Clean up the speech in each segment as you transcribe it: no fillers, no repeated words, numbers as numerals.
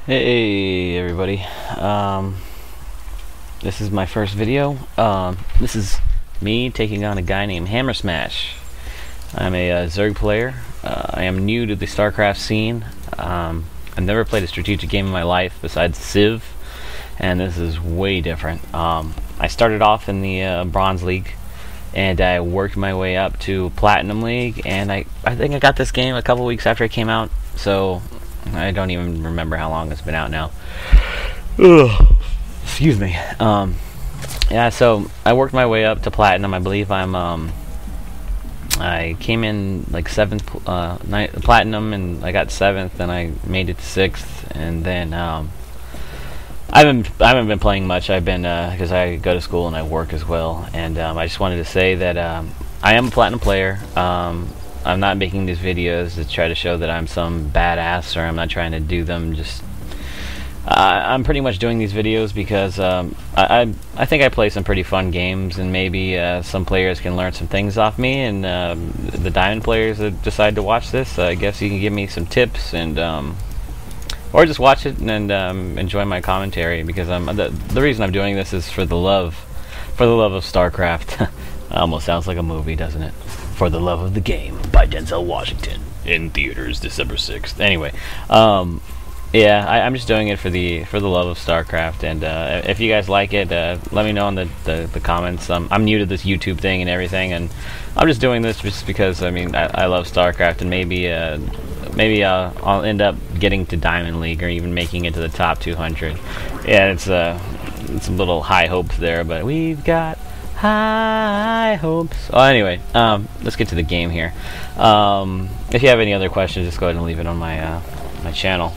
Hey everybody, this is my first video. This is me taking on a guy named HAMMERSMASH. I'm a Zerg player. I am new to the StarCraft scene. I've never played a strategic game in my life besides Civ, and this is way different. I started off in the Bronze League, and I worked my way up to Platinum League, and I think I got this game a couple weeks after it came out, so I don't even remember how long it's been out now. Ugh. Excuse me. Yeah, so I worked my way up to Platinum. I believe I came in like 7th Platinum, and I got 7th, and I made it to 6th, and then I haven't been playing much. I've been because I go to school and I work as well, and I just wanted to say that I am a Platinum player. I'm not making these videos to try to show that I'm some badass, or I'm not trying to do them just... I'm pretty much doing these videos because I think I play some pretty fun games, and maybe some players can learn some things off me, and the Diamond players that decide to watch this, I guess you can give me some tips, and or just watch it and enjoy my commentary, because the reason I'm doing this is for the love of StarCraft. Almost sounds like a movie, doesn't it? For the Love of the Game by Denzel Washington, in theaters December 6th. Anyway, yeah, I'm just doing it for the love of StarCraft, and if you guys like it, let me know in the comments. I'm new to this YouTube thing and everything, and I'm just doing this just because I love StarCraft, and maybe I'll end up getting to Diamond League, or even making it to the top 200. Yeah, it's a little high hopes there, but we've got high hopes. Oh, anyway, let's get to the game here. If you have any other questions, just go ahead and leave it on my my channel.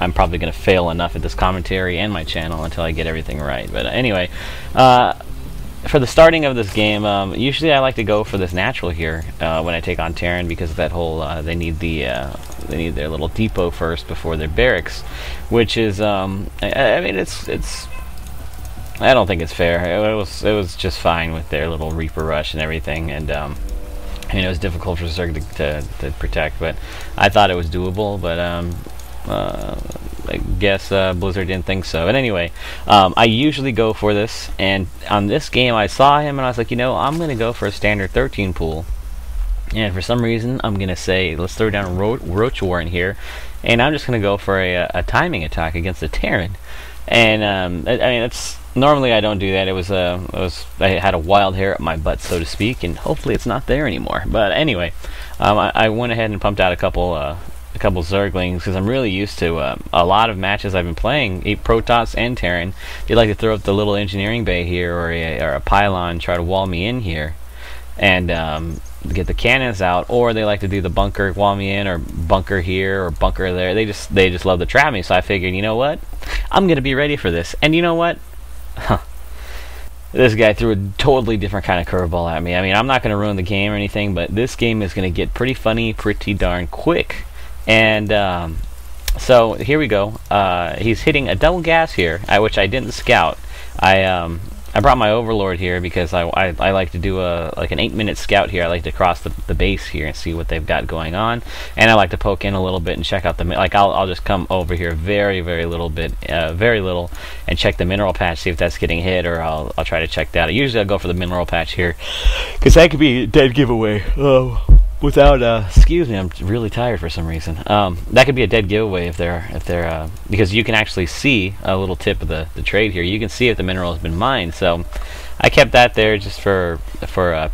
I'm probably going to fail enough at this commentary and my channel until I get everything right. But anyway, for the starting of this game, usually I like to go for this natural here when I take on Terran, because of that whole they need their little depot first before their barracks, which is I mean it's. I don't think it's fair. It was just fine with their little Reaper rush and everything, and I mean, it was difficult for Zerg to protect, but I thought it was doable. But I guess Blizzard didn't think so. But anyway, I usually go for this, and on this game I saw him and I was like, I'm gonna go for a standard 13 pool, and for some reason I'm gonna say let's throw down Roach Warren here, and I'm just gonna go for a timing attack against the Terran. And I mean, it's normally I don't do that. I had a wild hair up my butt, so to speak, and hopefully it's not there anymore. But anyway, I went ahead and pumped out a couple Zerglings, because I'm really used to a lot of matches I've been playing, Protoss and Terran. They like to throw up the little engineering bay here, or a pylon, try to wall me in here, and get the cannons out, or they like to do the bunker, wall me in, or bunker here or bunker there. They just love to trap me. So I figured, you know what, I'm gonna be ready for this. And you know what, this guy threw a totally different kind of curveball at me. I mean, I'm not gonna ruin the game or anything, but this game is gonna get pretty funny pretty darn quick. And so here we go. He's hitting a double gas here, which I didn't scout. I brought my Overlord here because I like to do like an 8-minute scout here. I like to cross the base here and see what they've got going on, and I like to poke in a little bit and check out I'll just come over here very little bit, very little, and check the mineral patch, see if that's getting hit, or I'll try to check that. Usually I'll go for the mineral patch here, because that could be a dead giveaway. Excuse me, I'm really tired for some reason. That could be a dead giveaway if they're because you can actually see a little tip of the trade here. You can see if the mineral has been mined. So I kept that there just for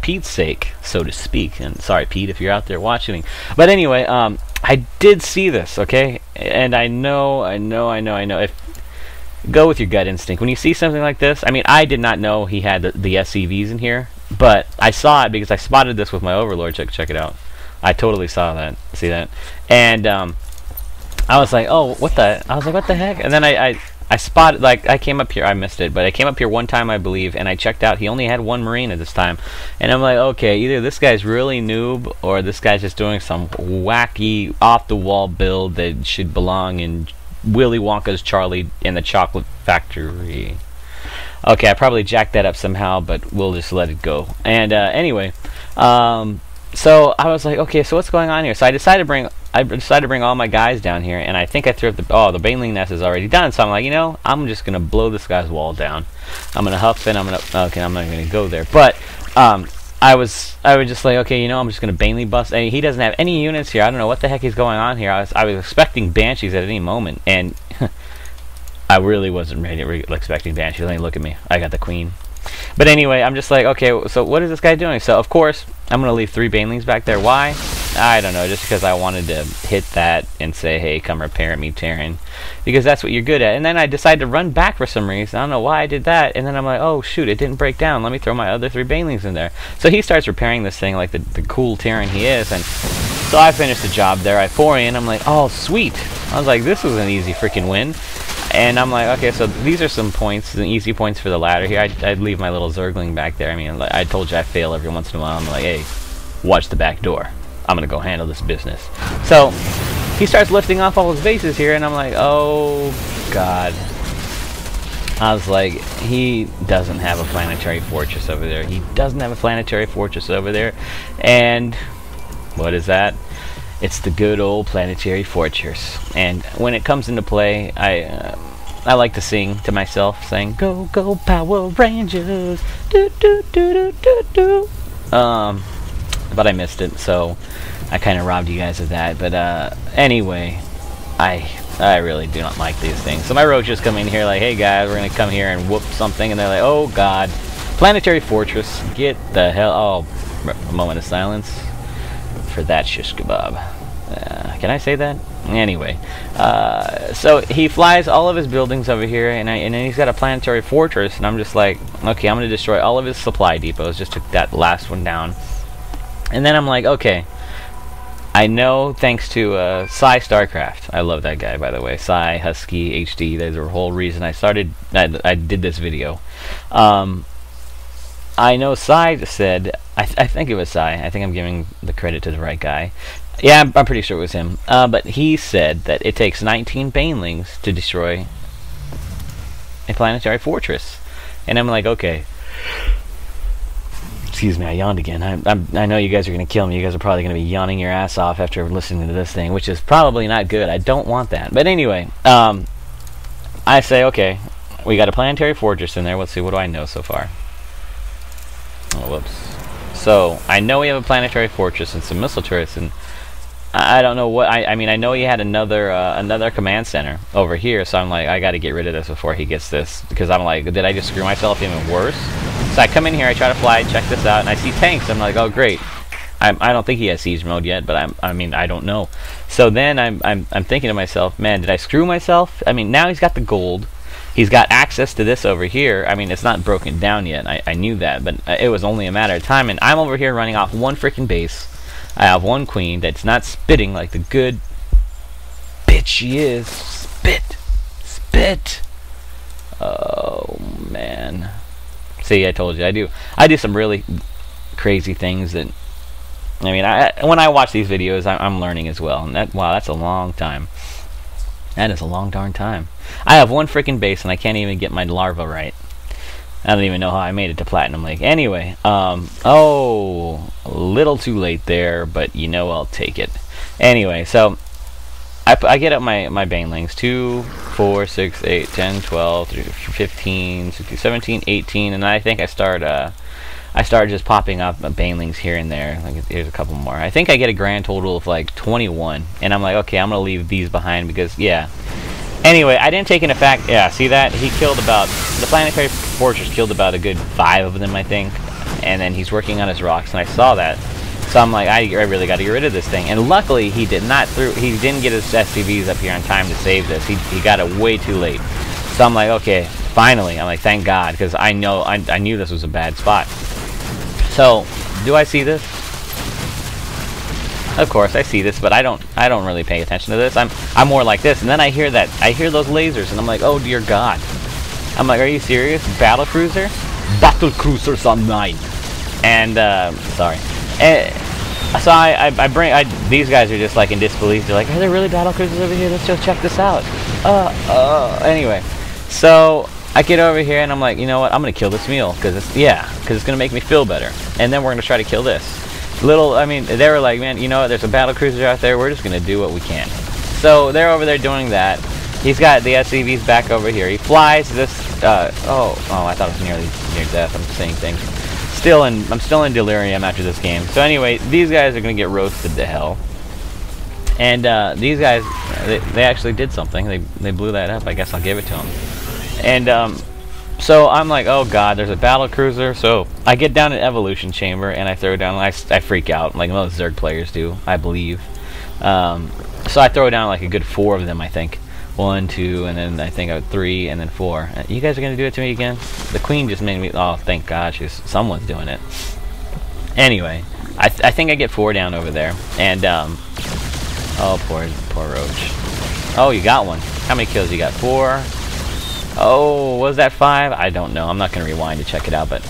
Pete's sake, so to speak. And sorry, Pete, if you're out there watching. But anyway, I did see this, okay, and I know. If go with your gut instinct when you see something like this. I mean, I did not know he had the SCVs in here, but I saw it because I spotted this with my Overlord. Check it out. I totally saw that. See that? And I was like, oh, what the? I was like, what the heck? And then I spotted, like, I came up here. I missed it, but I came up here one time, I believe, and I checked out. He only had one Marine at this time, and I'm like, okay, either this guy's really noob, or this guy's just doing some wacky off the wall build that should belong in Willy Wonka's Charlie in the Chocolate Factory. Okay, I probably jacked that up somehow, but we'll just let it go. And anyway, so I was like, okay, so what's going on here? So I decided to bring I decided to bring all my guys down here, and I think I threw up the baneling nest is already done. So I'm like, you know, I'm just gonna blow this guy's wall down. I'm gonna huff it. Okay, I'm not gonna go there, but I was just like, okay, you know, I'm just gonna banely bust. And he doesn't have any units here. I don't know what the heck is going on here. I was expecting banshees at any moment, and I really wasn't expecting banshees. Let me look at me. I got the queen. But anyway, I'm just like, okay, so what is this guy doing? So of course I'm gonna leave 3 banelings back there. Why? I don't know, just because I wanted to hit that and say, hey, come repair me, Terran, because that's what you're good at. And then I decided to run back for some reason. I don't know why I did that. And then I'm like, oh shoot, it didn't break down. Let me throw my other 3 banelings in there. So he starts repairing this thing like the cool Terran he is. And so I finished the job there. I 4 in. I'm like, oh sweet. I was like, this was an easy freaking win. And I'm like, okay, so these are some points, the easy points for the ladder here. I'd leave my little Zergling back there. I mean, I told you I fail every once in a while. I'm like, hey, watch the back door. I'm gonna go handle this business. So he starts lifting off all his bases here, and I'm like, oh god. I was like, he doesn't have a planetary fortress over there. He doesn't have a planetary fortress over there. And what is that? It's the good old planetary fortress. And when it comes into play, I like to sing to myself, saying, "Go, go, Power Rangers!" Do do do do do do. But I missed it, so I kind of robbed you guys of that. But anyway, I really do not like these things. So my roaches come in here like, hey guys, we're gonna come here and whoop something, and they're like, oh god, planetary fortress, get the hell. Oh, a moment of silence for that shish kebab. Can I say that? Anyway, so he flies all of his buildings over here, and then he's got a planetary fortress, and I'm just like, okay, I'm gonna destroy all of his supply depots. Just took that last one down. And then I'm like, okay, I know thanks to Psy Starcraft. I love that guy, by the way. Psy, Husky, HD. There's the whole reason I did this video. I know Psy said, I think it was Psy. I think I'm giving the credit to the right guy. Yeah, I'm pretty sure it was him. But he said that it takes 19 banelings to destroy a planetary fortress. And I'm like, okay. Excuse me, I yawned again. I know you guys are going to kill me. You guys are probably going to be yawning your ass off after listening to this thing, which is probably not good. I don't want that. But anyway, I say, okay, we got a planetary fortress in there. Let's see, what do I know so far? Oh, whoops. So, I know we have a planetary fortress and some missile turrets, and I don't know what, I mean, I know he had another command center over here, so I'm like, I got to get rid of this before he gets this, because I'm like, did I just screw myself even worse? So I come in here, I try to fly, check this out, and I see tanks. I'm like, oh great. I don't think he has siege mode yet, but I mean, I don't know. So then I'm thinking to myself, man, did I screw myself? I mean, now he's got the gold. He's got access to this over here. I mean, it's not broken down yet. I knew that, but it was only a matter of time. And I'm over here running off one freaking base. I have one queen that's not spitting like the good bitch she is. Spit. Spit. Oh, man. See, I told you. I do some really crazy things that, I mean, when I watch these videos, I'm learning as well. And wow, that's a long time. That is a long darn time. I have one freaking base, and I can't even get my larva right. I don't even know how I made it to Platinum Lake. Anyway, oh, a little too late there, but you know I'll take it. Anyway, so I get up my banelings, 2, 4, 6, 8, 10, 12, 15, 16, 17, 18, and I think I start just popping up banelings here and there. Like, here's a couple more. I think I get a grand total of like 21, and I'm like, okay, I'm gonna leave these behind because, yeah. Anyway, I didn't take into fact, yeah, see that? He killed about, the planetary fortress killed about a good 5 of them, I think, and then he's working on his rocks, and I saw that. So I'm like, I really got to get rid of this thing. And luckily, he didn't get his SCVs up here on time to save this. He got it way too late. So I'm like, okay, finally. I'm like, thank God, because I knew this was a bad spot. So, do I see this? Of course, I see this, but I don't really pay attention to this. I'm more like this, and then I hear those lasers, and I'm like, oh dear God. I'm like, are you serious? Battle cruiser? Battle cruisers online. And sorry. So these guys are just like in disbelief. They're like, are there really battle cruisers over here? Let's go check this out. Anyway, so I get over here and I'm like, you know what? I'm gonna kill this meal because it's gonna make me feel better. And then we're gonna try to kill this. I mean, they were like, man, you know what? There's a battle cruiser out there. We're just gonna do what we can. So they're over there doing that. He's got the SCVs back over here. He flies this. Oh, I thought it was near death. I'm saying things. I'm still in delirium after this game. So anyway, these guys are gonna get roasted to hell. And these guys, they actually did something. They blew that up. I guess I'll give it to them. And so I'm like, oh god, there's a battle cruiser. So I get down an evolution chamber and I throw down. I freak out like most Zerg players do, I believe. So I throw down like a good 4 of them, I think. 1, 2, and then I think 3, and then 4. You guys are gonna do it to me again? The queen just made me. Oh, thank God, someone's doing it. Anyway, I think I get 4 down over there, and oh, poor roach. Oh, you got one. How many kills you got? 4. Oh, was that 5? I don't know. I'm not gonna rewind to check it out, but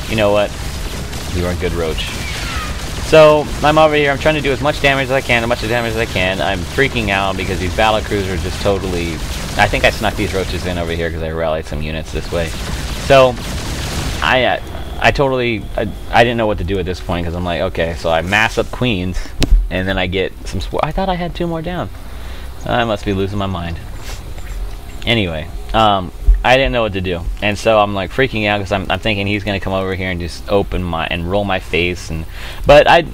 you know what? You are a good roach. So I'm over here. I'm trying to do as much damage as I can, I'm freaking out because these battle cruisers just totally. I think I snuck these roaches in over here because I rallied some units this way. So I didn't know what to do at this point because I'm like, okay, so I mass up queens and then I get some. I thought I had 2 more down. I must be losing my mind. Anyway, I didn't know what to do, and so I'm like freaking out because I'm thinking he's gonna come over here and just roll my face, but I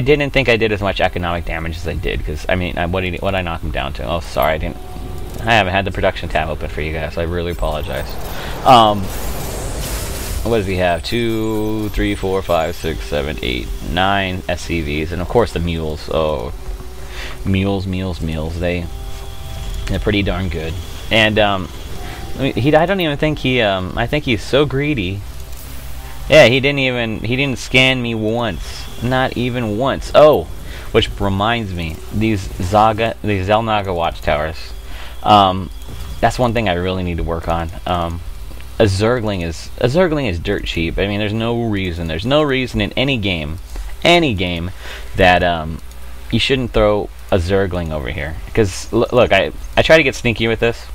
didn't think I did as much economic damage as I did because I mean what I knocked him down to. Oh, sorry, I haven't had the production tab open for you guys. So I really apologize. What does he have? 2, 3, 4, 5, 6, 7, 8, 9 SCVs, and of course the mules. Oh, mules. They're pretty darn good, and I don't even think I think he's so greedy. Yeah, he didn't scan me once. Not even once. Oh, which reminds me, these Zelnaga watchtowers. That's one thing I really need to work on. A Zergling is dirt cheap. I mean, there's no reason in any game that you shouldn't throw a Zergling over here. Because look, I try to get sneaky with this.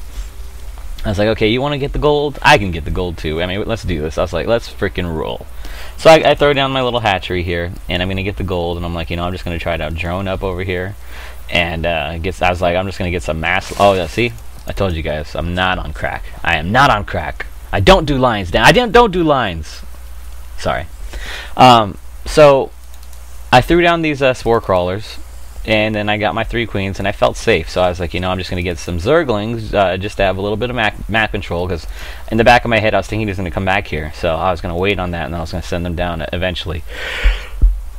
I was like, okay, you want to get the gold? I can get the gold too. I mean, let's do this. I was like, let's freaking roll. So I throw down my little hatchery here, and I'm gonna get the gold. And I'm like, I'm just gonna try to drone up over here, and I was like, I'm just gonna get some mass. Oh yeah, see, I told you guys, I'm not on crack. I am not on crack. I don't do lines down. Don't do lines. Sorry. So I threw down these spore crawlers. And then I got my 3 queens, and I felt safe. So I was like, I'm just going to get some Zerglings just to have a little bit of map control. Because in the back of my head, I was thinking he was going to come back here. So I was going to wait on that, and then I was going to send them down eventually.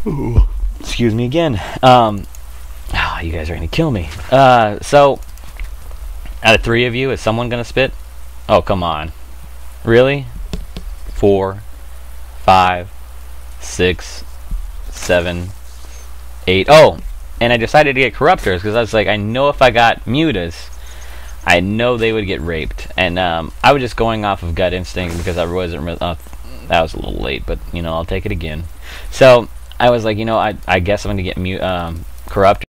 Ooh, excuse me again. Oh, you guys are going to kill me. So out of 3 of you, is someone going to spit? Oh, come on. Really? 4, 5, 6, 7, 8. Oh! And I decided to get corruptors because I was like, I know if I got mutas, I know they would get raped. And I was just going off of gut instinct because I wasn't really, that was a little late, but I'll take it again. So I was like, I guess I'm going to get corruptors.